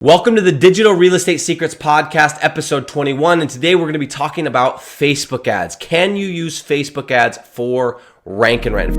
Welcome to the Digital Real Estate Secrets Podcast, episode 21. And today we're going to be talking about Facebook ads. Can you use Facebook ads for rank and rent?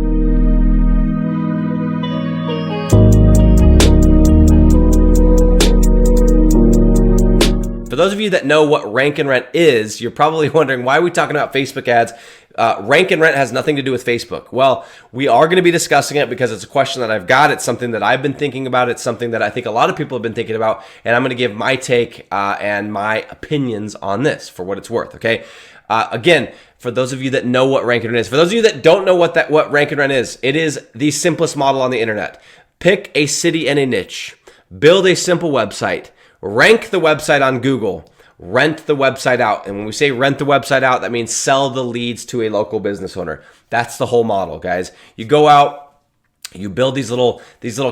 For those of you that know what rank and rent is, you're probably wondering, why are we talking about Facebook ads? Rank and rent has nothing to do with Facebook. Well, we are going to be discussing it because it's a question that I've got. It's something that I've been thinking about. It's something that I think a lot of people have been thinking about. And I'm going to give my take and my opinions on this for what it's worth. Okay. Again, for those of you that know what rank and rent is, for those of you that don't know what rank and rent is, it is the simplest model on the internet. Pick a city and a niche, build a simple website, rank the website on Google, rent the website out. And when we say rent the website out, that means sell the leads to a local business owner. That's the whole model, guys. You go out, you build these little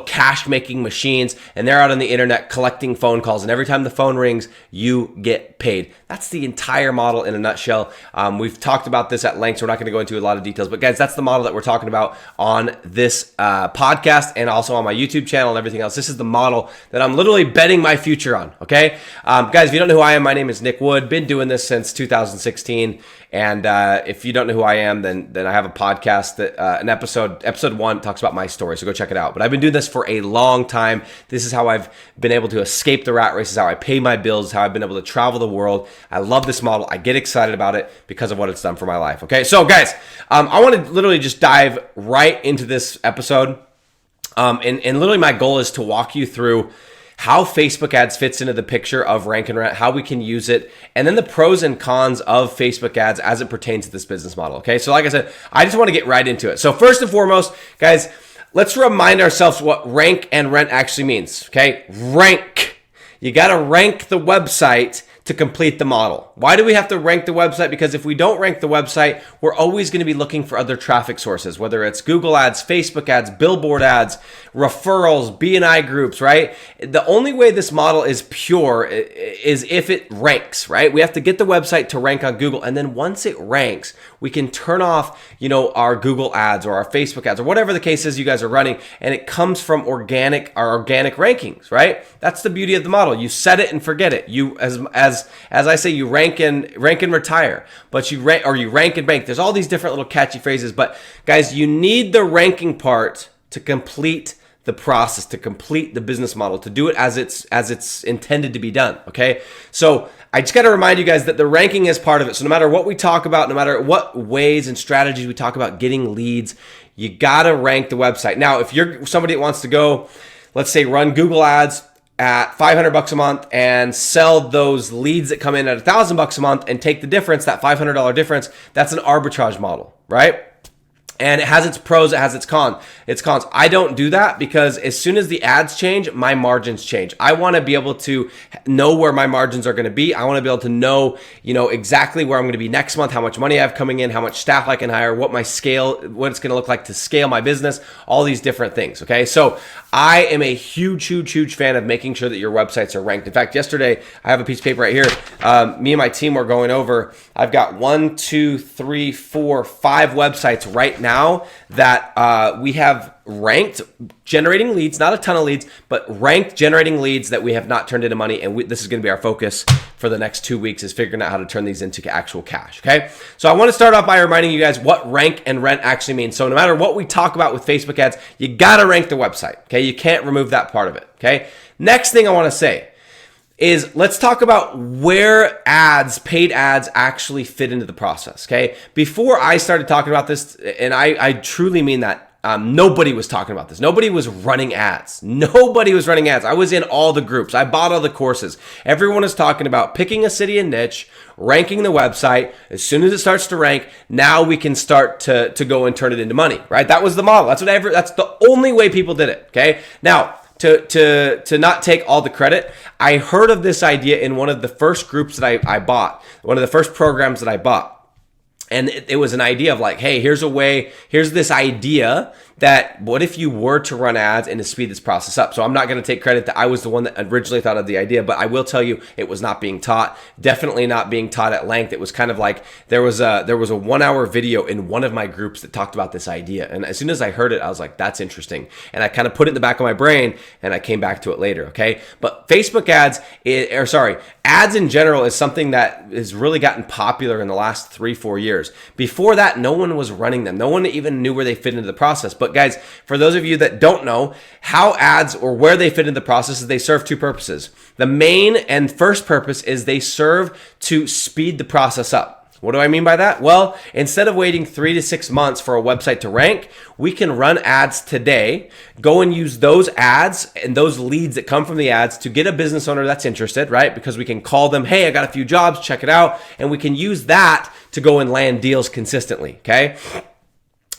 cash making machines, and they're out on the internet collecting phone calls. And every time the phone rings, you get paid. That's the entire model in a nutshell. We've talked about this at length, so we're not going to go into a lot of details. But guys, that's the model that we're talking about on this podcast and also on my YouTube channel and everything else. This is the model that I'm literally betting my future on. Okay, guys, if you don't know who I am, my name is Nick Wood. Been doing this since 2016. And if you don't know who I am, then I have a podcast that episode 1 talks about my story. So go check it out. But I've been doing this for a long time. This is how I've been able to escape the rat race. This is how I pay my bills. This is how I've been able to travel the world. I love this model. I get excited about it because of what it's done for my life. Okay, so guys, I want to literally just dive right into this episode. And literally my goal is to walk you through how Facebook ads fits into the picture of rank and rent, how we can use it, and then the pros and cons of Facebook ads as it pertains to this business model. Okay, so like I said, I just want to get right into it. So first and foremost, guys, let's remind ourselves what rank and rent actually means. Okay, rank. You got to rank the website to complete the model. Why do we have to rank the website? Because if we don't rank the website, we're always going to be looking for other traffic sources, whether it's Google ads, Facebook ads, billboard ads, referrals, B&I groups, right? The only way this model is pure is if it ranks, right? We have to get the website to rank on Google. And then once it ranks, we can turn off, our Google ads or our Facebook ads or whatever the case is you guys are running. And it comes from our organic rankings, right? That's the beauty of the model. You set it and forget it. You, as I say, you rank and retire, but you rank and bank. There's all these different little catchy phrases, but guys, you need the ranking part to complete the process, to complete the business model, to do it as it's intended to be done. Okay, so I just got to remind you guys that the ranking is part of it. So no matter what we talk about, no matter what ways and strategies we talk about getting leads, you got to rank the website. Now, if you're somebody that wants to go, let's say, run Google ads at $500 a month and sell those leads that come in at $1,000 a month and take the difference, that $500 difference, that's an arbitrage model, right? And it has its pros, it has its cons. I don't do that because as soon as the ads change, my margins change. I want to be able to know where my margins are going to be. I want to be able to know, exactly where I'm going to be next month, how much money I have coming in, how much staff I can hire, what it's going to look like to scale my business, all these different things. Okay. So I am a huge fan of making sure that your websites are ranked. In fact, yesterday I have a piece of paper right here. Me and my team were going over, I've got 1, 2, 3, 4, 5 websites right now that we have ranked generating leads, not a ton of leads, but ranked generating leads that we have not turned into money. And this is going to be our focus for the next 2 weeks, is figuring out how to turn these into actual cash. Okay. So I want to start off by reminding you guys what rank and rent actually means. So no matter what we talk about with Facebook ads, you got to rank the website. Okay. You can't remove that part of it. Okay. Next thing I want to say is let's talk about where paid ads actually fit into the process, okay? Before I started talking about this, and I truly mean that, nobody was talking about this. Nobody was running ads. I was in all the groups. I bought all the courses. Everyone is talking about picking a city and niche, ranking the website. As soon as it starts to rank, now we can start to go and turn it into money, right? That was the model. That's the only way people did it, okay? Now, to not take all the credit, I heard of this idea in one of the first groups that I bought, one of the first programs that I bought. And it was an idea of like, hey, here's this idea that what if you were to run ads and to speed this process up? So I'm not going to take credit that I was the one that originally thought of the idea, but I will tell you it was not being taught. Definitely not being taught at length. It was kind of like there was a 1 hour video in one of my groups that talked about this idea. And as soon as I heard it, I was like, that's interesting. And I kind of put it in the back of my brain and I came back to it later. Okay. But Facebook ads, ads in general is something that has really gotten popular in the last 3-4 years. Before that, no one was running them. No one even knew where they fit into the process. But guys, for those of you that don't know how ads or where they fit into the process, is they serve two purposes. The main and first purpose is they serve to speed the process up. What do I mean by that? Well, instead of waiting 3 to 6 months for a website to rank, we can run ads today, go and use those ads and those leads that come from the ads to get a business owner that's interested, right? Because we can call them, hey, I got a few jobs, check it out. And we can use that to go and land deals consistently, okay?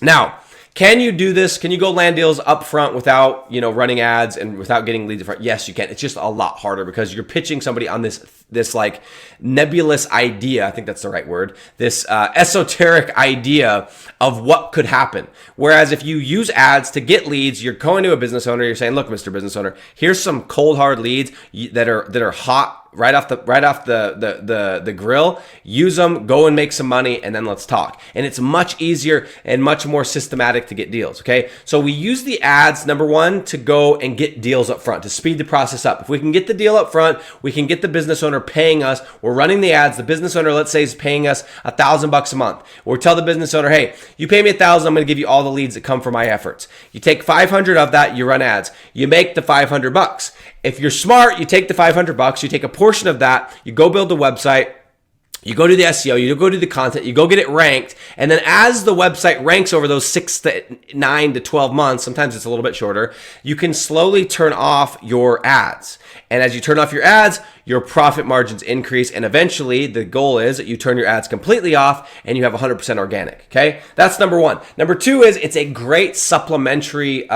Now, can you do this? Can you go land deals up front without, running ads and without getting leads up front? Yes, you can. It's just a lot harder because you're pitching somebody on this like nebulous idea. I think that's the right word. This esoteric idea of what could happen. Whereas if you use ads to get leads, you're going to a business owner. You're saying, look, Mr. Business Owner, here's some cold hard leads that are hot. Right off the grill, use them, go and make some money, and then let's talk. And it's much easier and much more systematic to get deals, okay? So we use the ads, number one, to go and get deals up front, to speed the process up. If we can get the deal up front, we can get the business owner paying us. We're running the ads. The business owner, let's say, is paying us $1,000 a month. Or tell the business owner, hey, you pay me $1,000, I'm gonna give you all the leads that come from my efforts. You take 500 of that, you run ads. You make the $500. If you're smart, you take the $500, you take a portion of that, you go build a website, you go do the SEO, you go do the content, you go get it ranked, and then as the website ranks over those 6 to 9 to 12 months, sometimes it's a little bit shorter, you can slowly turn off your ads. And as you turn off your ads, your profit margins increase, and eventually the goal is that you turn your ads completely off and you have 100% organic, okay? That's number one. Number two is it's a great supplementary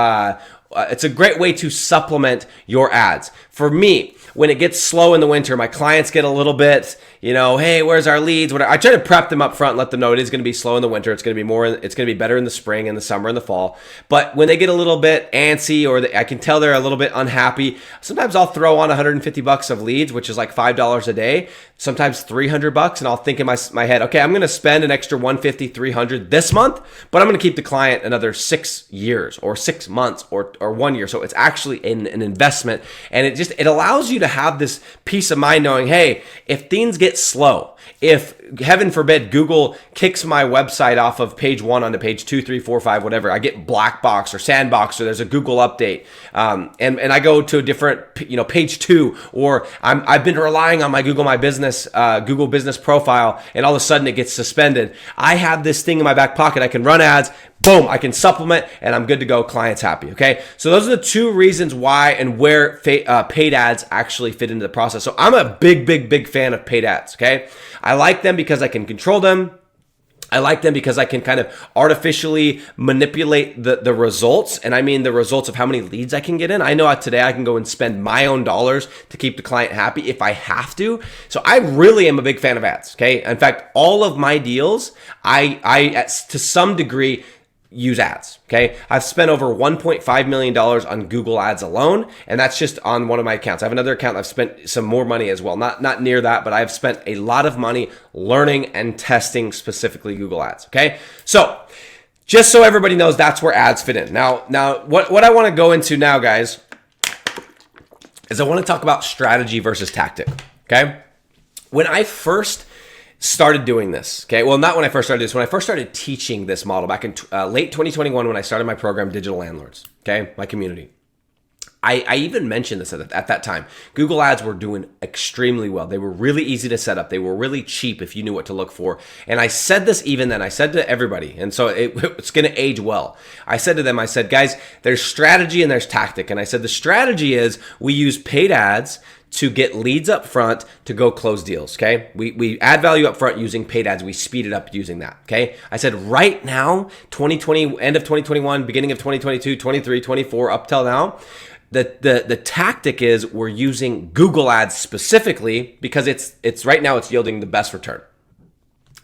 it's a great way to supplement your ads. For me, when it gets slow in the winter, my clients get a little bit, hey, where's our leads? Whatever. I try to prep them up front and let them know it is going to be slow in the winter. It's going to be better in the spring and the summer and the fall. But when they get a little bit antsy or I can tell they're a little bit unhappy, sometimes I'll throw on $150 of leads, which is like $5 a day, sometimes $300. And I'll think in my head, okay, I'm going to spend an extra $150, $300 this month, but I'm going to keep the client another 6 years or 6 months or 1 year. So it's actually an investment, and it allows you to have this peace of mind knowing, hey, if things get slow, if heaven forbid Google kicks my website off of page 1 onto page 2, 3, 4, 5, whatever, I get black box or sandbox or there's a Google update, and I go to a different page 2, or I've been relying on my Google Business profile, and all of a sudden it gets suspended. I have this thing in my back pocket. I can run ads. Boom, I can supplement and I'm good to go. Client's happy, okay? So those are the two reasons why and where paid ads actually fit into the process. So I'm a big fan of paid ads, okay? I like them because I can control them. I like them because I can kind of artificially manipulate the results. And I mean the results of how many leads I can get in. I know today I can go and spend my own dollars to keep the client happy if I have to. So I really am a big fan of ads, okay? In fact, all of my deals, I to some degree, use ads, okay? I've spent over $1.5 million on Google ads alone, and that's just on one of my accounts. I have another account I've spent some more money as well. Not near that, but I've spent a lot of money learning and testing specifically Google ads, okay? So just so everybody knows, that's where ads fit in. Now what I want to go into now, guys, is I want to talk about strategy versus tactic, okay? When I first started doing this, okay? Well, not when I first started this. When I first started teaching this model back in late 2021, when I started my program, Digital Landlords, okay? My community. I even mentioned this at that time. Google ads were doing extremely well. They were really easy to set up. They were really cheap if you knew what to look for. And I said this even then. I said to everybody, and so it's going to age well. I said to them, I said, guys, there's strategy and there's tactic. And I said, the strategy is we use paid ads to get leads up front to go close deals, okay? We add value up front using paid ads. We speed it up using that, okay? I said right now, 2020, end of 2021, beginning of 2022, 23, 24, up till now, the tactic is we're using Google ads specifically because it's right now it's yielding the best return.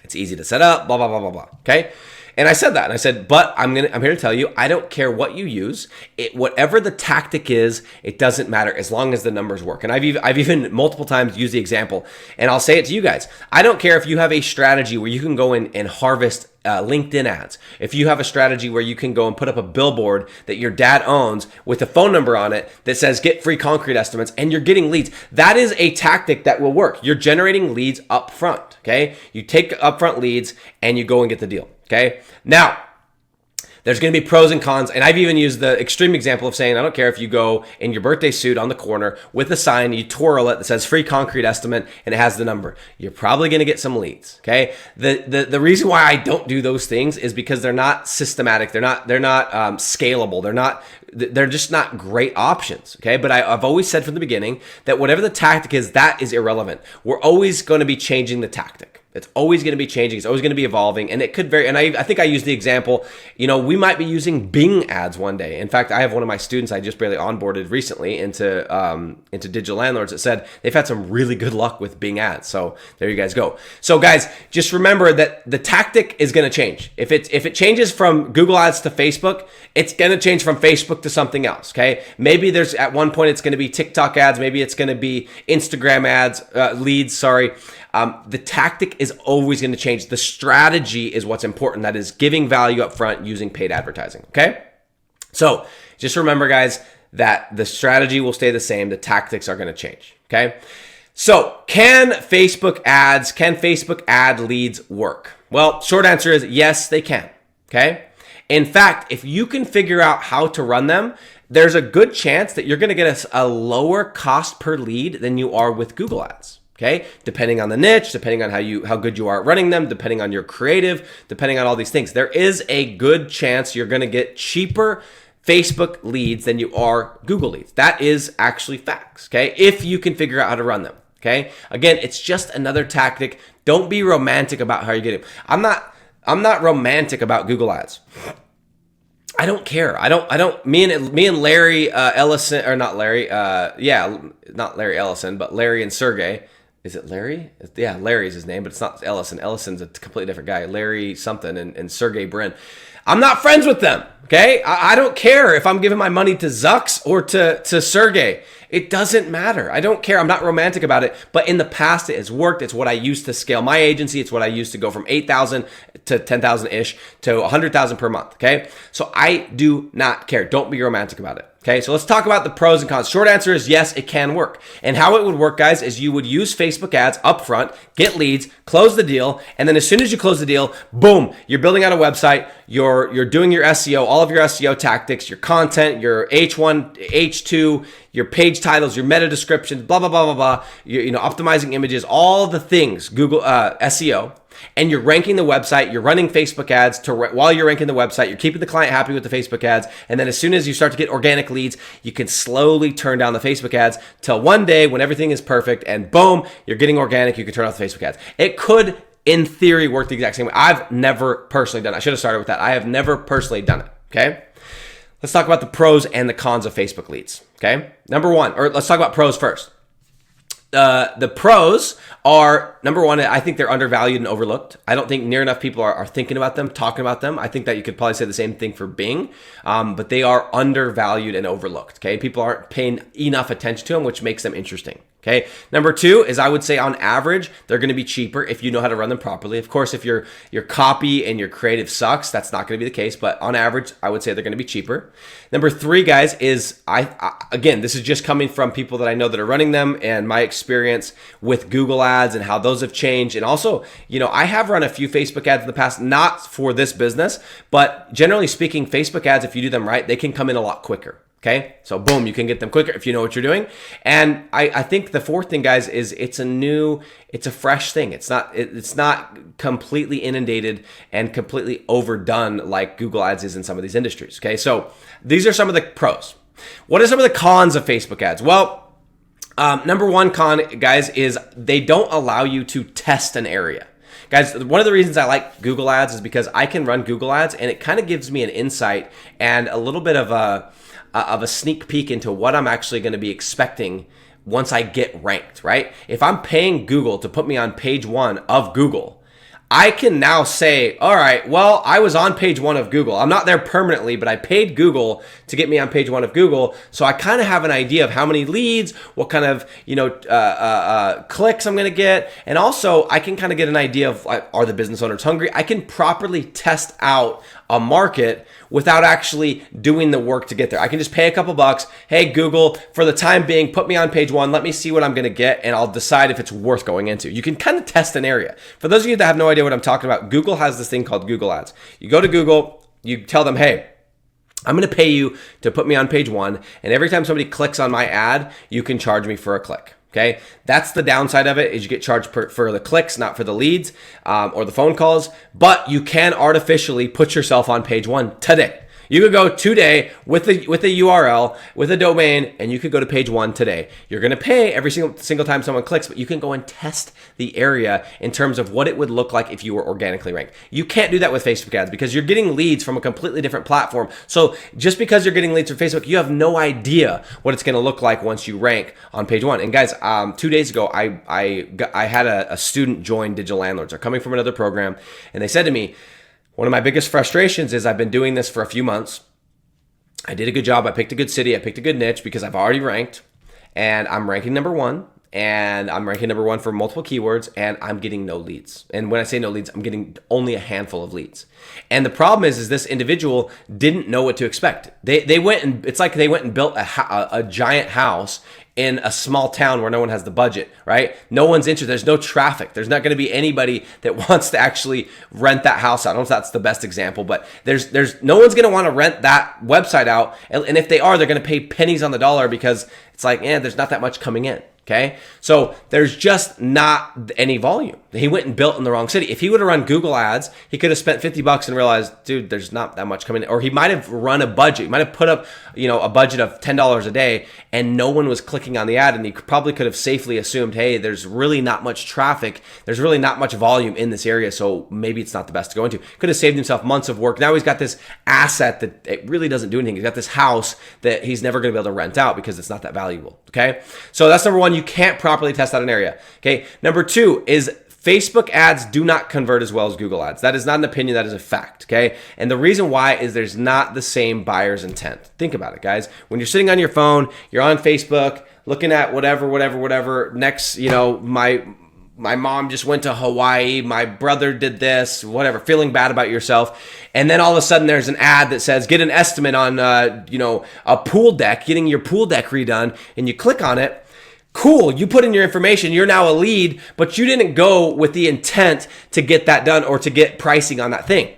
It's easy to set up, blah, blah, blah, blah, blah, okay? And I said that, and I said, but I'm here to tell you, I don't care what you use. Whatever the tactic is, it doesn't matter as long as the numbers work. And I've even multiple times used the example, and I'll say it to you guys. I don't care if you have a strategy where you can go in and harvest LinkedIn ads. If you have a strategy where you can go and put up a billboard that your dad owns with a phone number on it that says get free concrete estimates, and you're getting leads, that is a tactic that will work. You're generating leads up front, okay? You take upfront leads and you go and get the deal, okay? Now, there's going to be pros and cons, and I've even used the extreme example of saying, I don't care if you go in your birthday suit on the corner with a sign, you twirl it that says free concrete estimate, and it has the number. You're probably going to get some leads, okay? The reason why I don't do those things is because they're not systematic, they're not scalable, they're just not great options, okay? But I've always said from the beginning that whatever the tactic is, that is irrelevant. We're always going to be changing the tactic. It's always going to be changing. It's always going to be evolving, and it could vary. And I think I used the example, we might be using Bing ads one day. In fact, I have one of my students I just barely onboarded recently into Digital Landlords that said they've had some really good luck with Bing ads. So there you guys go. So guys, just remember that the tactic is going to change. If it changes from Google ads to Facebook, it's going to change from Facebook to something else. Okay, maybe there's at one point it's going to be TikTok ads. Maybe it's going to be Instagram ads, leads. Sorry. The tactic is always going to change. The strategy is what's important. That is giving value up front using paid advertising. Okay. So just remember, guys, that the strategy will stay the same. The tactics are going to change. Okay. So can Facebook ad leads work? Well, short answer is yes, they can. Okay. In fact, if you can figure out how to run them, there's a good chance that you're going to get a lower cost per lead than you are with Google ads. Okay, depending on the niche, depending on how good you are at running them, depending on your creative, depending on all these things, there is a good chance you're going to get cheaper Facebook leads than you are Google leads. That is actually facts. Okay, if you can figure out how to run them. Okay, again, it's just another tactic. Don't be romantic about how you get it. I'm not romantic about Google ads. I don't care. I don't. Me and Larry Ellison, or not Larry. Not Larry Ellison, but Larry and Sergey. Is it Larry? Yeah, Larry's his name, but it's not Ellison. Ellison's a completely different guy. Larry something and Sergey Brin. I'm not friends with them, okay? I don't care if I'm giving my money to Zucks or to Sergey. It doesn't matter. I don't care. I'm not romantic about it. But in the past, it has worked. It's what I used to scale my agency. It's what I used to go from 8,000 to 10,000-ish to 100,000 per month, okay? So I do not care. Don't be romantic about it. Okay, so let's talk about the pros and cons. Short answer is yes, it can work. And how it would work, guys, is you would use Facebook ads up front, get leads, close the deal, and then as soon as you close the deal, boom, you're building out a website, you're doing your SEO, all of your SEO tactics, your content, your H1, H2, your page titles, your meta descriptions, blah, blah, blah, blah, blah, optimizing images, all the things, Google SEO. And you're ranking the website, you're running Facebook ads while you're ranking the website, you're keeping the client happy with the Facebook ads, and then as soon as you start to get organic leads, you can slowly turn down the Facebook ads till one day when everything is perfect and boom, you're getting organic, you can turn off the Facebook ads. It could, in theory, work the exact same way. I've never personally done it. I should have started with that. I have never personally done it, okay? Let's talk about the pros and the cons of Facebook leads, okay? Number one, or let's talk about pros first. The pros are, number one, I think they're undervalued and overlooked. I don't think near enough people are thinking about them, talking about them. I think that you could probably say the same thing for Bing, but they are undervalued and overlooked, okay? People aren't paying enough attention to them, which makes them interesting. Okay. Number two is I would say on average, they're going to be cheaper if you know how to run them properly. Of course, if your copy and your creative sucks, that's not going to be the case. But on average, I would say they're going to be cheaper. Number three, guys, is again, this is just coming from people that I know that are running them and my experience with Google ads and how those have changed. And also, I have run a few Facebook ads in the past, not for this business, but generally speaking, Facebook ads, if you do them right, they can come in a lot quicker. Okay, so boom, you can get them quicker if you know what you're doing. And I think the fourth thing, guys, is it's a fresh thing. It's not completely inundated and completely overdone like Google ads is in some of these industries. Okay, so these are some of the pros. What are some of the cons of Facebook ads? Well, number one con, guys, is they don't allow you to test an area. Guys, one of the reasons I like Google ads is because I can run Google ads and it kind of gives me an insight and a little bit of a sneak peek into what I'm actually going to be expecting once I get ranked, right? If I'm paying Google to put me on page one of Google, I can now say, all right, well, I was on page 1 of Google. I'm not there permanently, but I paid Google to get me on page 1 of Google. So I kind of have an idea of how many leads, what kind of, clicks I'm going to get. And also I can kind of get an idea of, are the business owners hungry? I can properly test out a market without actually doing the work to get there. I can just pay a couple bucks. Hey, Google, for the time being, put me on page 1. Let me see what I'm going to get, and I'll decide if it's worth going into. You can kind of test an area. For those of you that have no idea what I'm talking about, Google has this thing called Google Ads. You go to Google, you tell them, hey, I'm going to pay you to put me on page 1, and every time somebody clicks on my ad, you can charge me for a click. Okay, that's the downside of it, is you get charged for the clicks, not for the leads or the phone calls, but you can artificially put yourself on page 1 today. You could go today with a URL, with a domain, and you could go to page 1 today. You're going to pay every single time someone clicks, but you can go and test the area in terms of what it would look like if you were organically ranked. You can't do that with Facebook ads because you're getting leads from a completely different platform. So just because you're getting leads from Facebook, you have no idea what it's going to look like once you rank on page 1. And guys, 2 days ago, I had a student join Digital Landlords. They're coming from another program, and they said to me, one of my biggest frustrations is I've been doing this for a few months. I did a good job. I picked a good city. I picked a good niche because I've already ranked, and I'm ranking number 1, and I'm ranking number 1 for multiple keywords, and I'm getting no leads. And when I say no leads, I'm getting only a handful of leads. And the problem is this individual didn't know what to expect. They went and it's like they went and built a giant house in a small town where no one has the budget, right? No one's interested. There's no traffic. There's not going to be anybody that wants to actually rent that house out. I don't know if that's the best example, but there's no one's going to want to rent that website out. And if they are, they're going to pay pennies on the dollar because it's like, there's not that much coming in. Okay, so there's just not any volume. He went and built in the wrong city. If he would have run Google ads, he could have spent $50 and realized, dude, there's not that much coming in. Or he might have run a budget. He might have put up, a budget of $10 a day and no one was clicking on the ad. And he probably could have safely assumed, hey, there's really not much traffic. There's really not much volume in this area. So maybe it's not the best to go into. Could have saved himself months of work. Now he's got this asset that it really doesn't do anything. He's got this house that he's never going to be able to rent out because it's not that valuable. Okay, so that's number 1. You can't properly test out an area. Okay, number 2 is Facebook ads do not convert as well as Google ads. That is not an opinion, that is a fact, okay? And the reason why is there's not the same buyer's intent. Think about it, guys. When you're sitting on your phone, you're on Facebook, looking at whatever. Next, my mom just went to Hawaii, my brother did this, whatever, feeling bad about yourself. And then all of a sudden there's an ad that says, get an estimate on, a pool deck, getting your pool deck redone, and you click on it. Cool, you put in your information, you're now a lead, but you didn't go with the intent to get that done or to get pricing on that thing.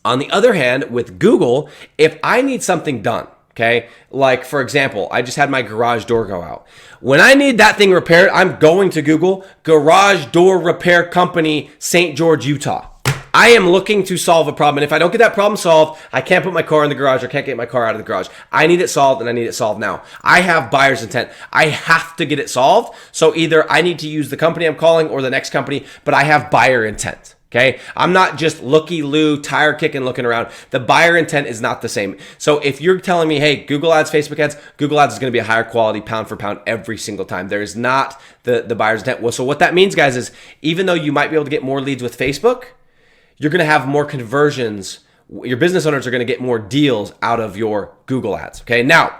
On the other hand, with Google, if I need something done, okay, like for example, I just had my garage door go out. When I need that thing repaired, I'm going to Google, Garage Door Repair Company, St. George, Utah. I am looking to solve a problem. And if I don't get that problem solved, I can't put my car in the garage or can't get my car out of the garage. I need it solved and I need it solved now. I have buyer's intent. I have to get it solved. So either I need to use the company I'm calling or the next company, but I have buyer intent. Okay, I'm not just looky-loo, tire kicking, looking around. The buyer intent is not the same. So if you're telling me, hey, Google ads, Facebook ads, Google ads is going to be a higher quality pound for pound every single time. There is not the buyer's intent. Well, so what that means, guys, is even though you might be able to get more leads with Facebook, you're going to have more conversions. Your business owners are going to get more deals out of your Google ads. Okay, now,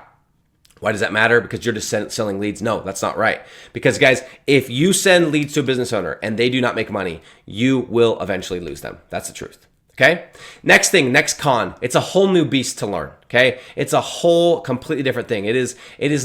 why does that matter? Because you're just selling leads? No, that's not right. Because guys, if you send leads to a business owner and they do not make money, you will eventually lose them. That's the truth. Okay. Next con. It's a whole new beast to learn. Okay. It's a whole completely different thing. It is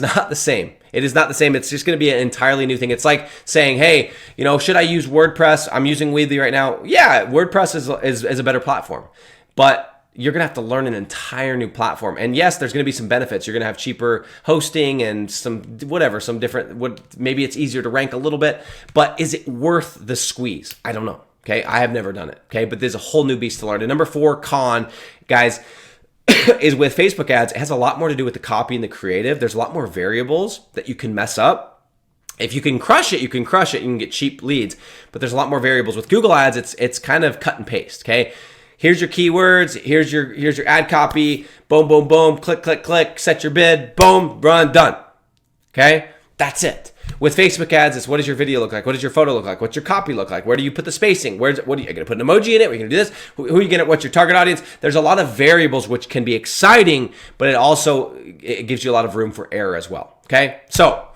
not the same. It is not the same. It's just going to be an entirely new thing. It's like saying, hey, should I use WordPress? I'm using Weebly right now. Yeah, WordPress is a better platform, but you're going to have to learn an entire new platform. And yes, there's going to be some benefits. You're going to have cheaper hosting and some different, maybe it's easier to rank a little bit, but is it worth the squeeze? I don't know. Okay. I have never done it. Okay. But there's a whole new beast to learn. And number 4 con, guys, is with Facebook ads. It has a lot more to do with the copy and the creative. There's a lot more variables that you can mess up. If you can crush it, you can get cheap leads, but there's a lot more variables. With Google ads, it's kind of cut and paste. Okay. Here's your keywords. Here's your ad copy. Boom, boom, boom. Click, click, click. Set your bid. Boom, run, done. Okay. That's it. With Facebook ads, it's what does your video look like? What does your photo look like? What's your copy look like? Where do you put the spacing? What are you going to put an emoji in it? Are you going to do this? Who are you going to, what's your target audience? There's a lot of variables which can be exciting, but it gives you a lot of room for error as well. Okay. So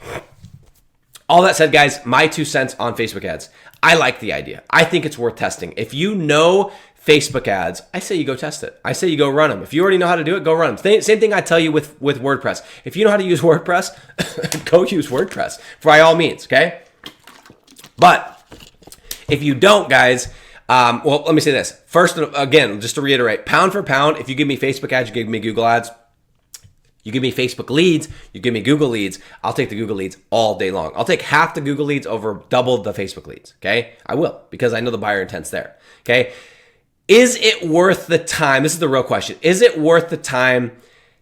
all that said, guys, my 2 cents on Facebook ads. I like the idea. I think it's worth testing. If you know Facebook ads, I say you go test it. I say you go run them. If you already know how to do it, go run them. Same thing I tell you with WordPress. If you know how to use WordPress, go use WordPress by all means, okay? But if you don't, guys, well, let me say this. First, again, just to reiterate, pound for pound, if you give me Facebook ads, you give me Google ads, you give me Facebook leads, you give me Google leads, I'll take the Google leads all day long. I'll take half the Google leads over double the Facebook leads, okay? I will, because I know the buyer intent's there, okay? Is it worth the time? This is the real question. Is it worth the time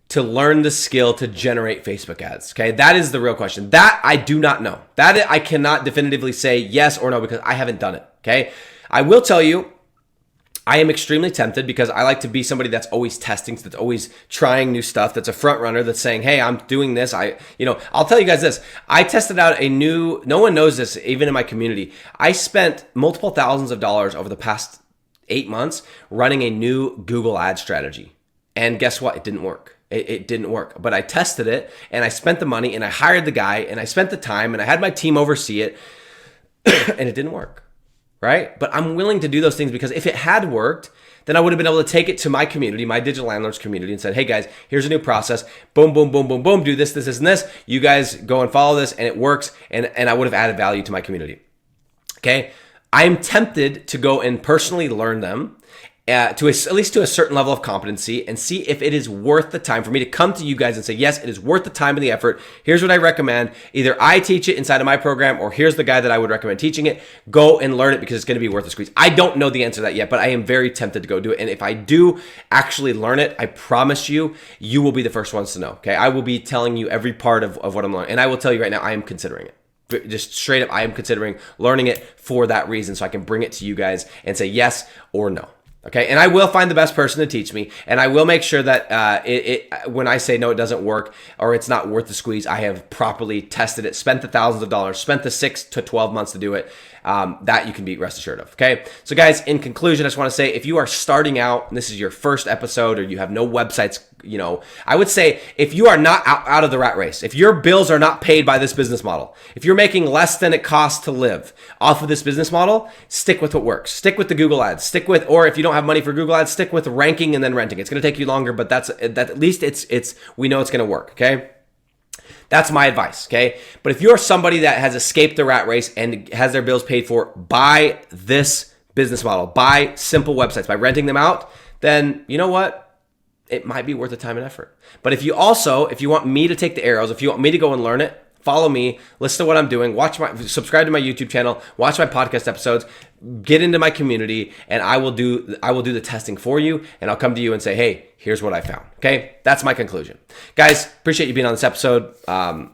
to learn the skill to generate Facebook ads? Okay, that is the real question. That I do not know. That I cannot definitively say yes or no because I haven't done it, okay? I will tell you, I am extremely tempted because I like to be somebody that's always testing, that's always trying new stuff, that's a front runner, that's saying, hey, I'm doing this. I'll tell you guys this. I tested out no one knows this, even in my community. I spent multiple thousands of dollars over the past 8 months running a new Google ad strategy. And guess what? It didn't work. It didn't work. But I tested it and I spent the money and I hired the guy and I spent the time and I had my team oversee it and it didn't work. Right? But I'm willing to do those things because if it had worked, then I would have been able to take it to my community, my digital landlords community, and said, hey guys, here's a new process. Boom, boom, boom, boom, boom. Do this, this, this, and this. You guys go and follow this and it works. And I would have added value to my community. Okay? I'm tempted to go and personally learn them at least to a certain level of competency and see if it is worth the time for me to come to you guys and say, yes, it is worth the time and the effort. Here's what I recommend. Either I teach it inside of my program or here's the guy that I would recommend teaching it. Go and learn it because it's going to be worth the squeeze. I don't know the answer to that yet, but I am very tempted to go do it. And if I do actually learn it, I promise you, you will be the first ones to know. Okay. I will be telling you every part of what I'm learning. And I will tell you right now, I am considering it. Just straight up, I am considering learning it for that reason so I can bring it to you guys and say yes or no. Okay, and I will find the best person to teach me, and I will make sure that when I say no, it doesn't work or it's not worth the squeeze, I have properly tested it, spent the thousands of dollars, spent the 6 to 12 months to do it. That you can be rest assured of. Okay, so guys, in conclusion, I just want to say if you are starting out and this is your first episode or you have no websites, I would say if you are not out of the rat race, if your bills are not paid by this business model, if you're making less than it costs to live off of this business model, stick with what works. Stick with the Google ads. Or if you don't have money for Google ads, stick with ranking and then renting. It's going to take you longer, but at least we know it's going to work. Okay. That's my advice, okay? But if you're somebody that has escaped the rat race and has their bills paid for by this business model, by simple websites, by renting them out, then you know what? It might be worth the time and effort. But if you want me to take the arrows, if you want me to go and learn it, follow me, listen to what I'm doing, subscribe to my YouTube channel, watch my podcast episodes, get into my community, and I will do the testing for you, and I'll come to you and say, hey, here's what I found. Okay, that's my conclusion. Guys, appreciate you being on this episode.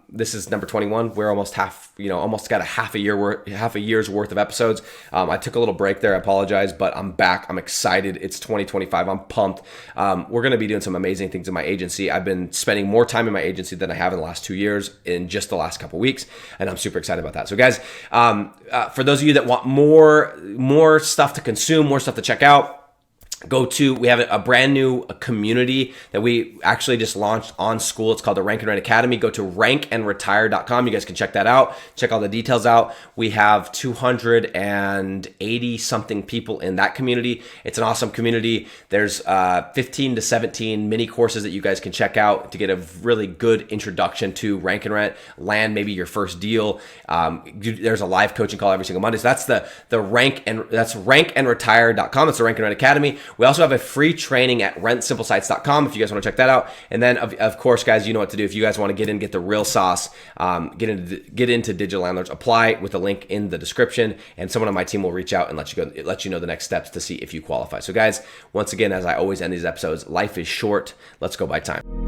This is number 21. We're almost almost got a half a year's worth of episodes. I took a little break there. I apologize, but I'm back. I'm excited. It's 2025. I'm pumped. We're going to be doing some amazing things in my agency. I've been spending more time in my agency than I have in the last 2 years in just the last couple weeks, and I'm super excited about that. So guys, for those of you that want more stuff to consume, more stuff to check out, we have a brand new community that we actually just launched on School. It's called the Rank and Rent Academy. Go to rankandretire.com. You guys can check that out. Check all the details out. We have 280 something people in that community. It's an awesome community. There's 15 to 17 mini courses that you guys can check out to get a really good introduction to Rank and Rent, land maybe your first deal. There's a live coaching call every single Monday. So that's that's rankandretire.com. It's the Rank and Rent Academy. We also have a free training at rentsimplesites.com if you guys want to check that out. And then, of course, guys, you know what to do. If you guys want to get the real sauce, get into Digital Landlords, apply with the link in the description, and someone on my team will reach out and let you know the next steps to see if you qualify. So, guys, once again, as I always end these episodes, life is short. Let's go buy time.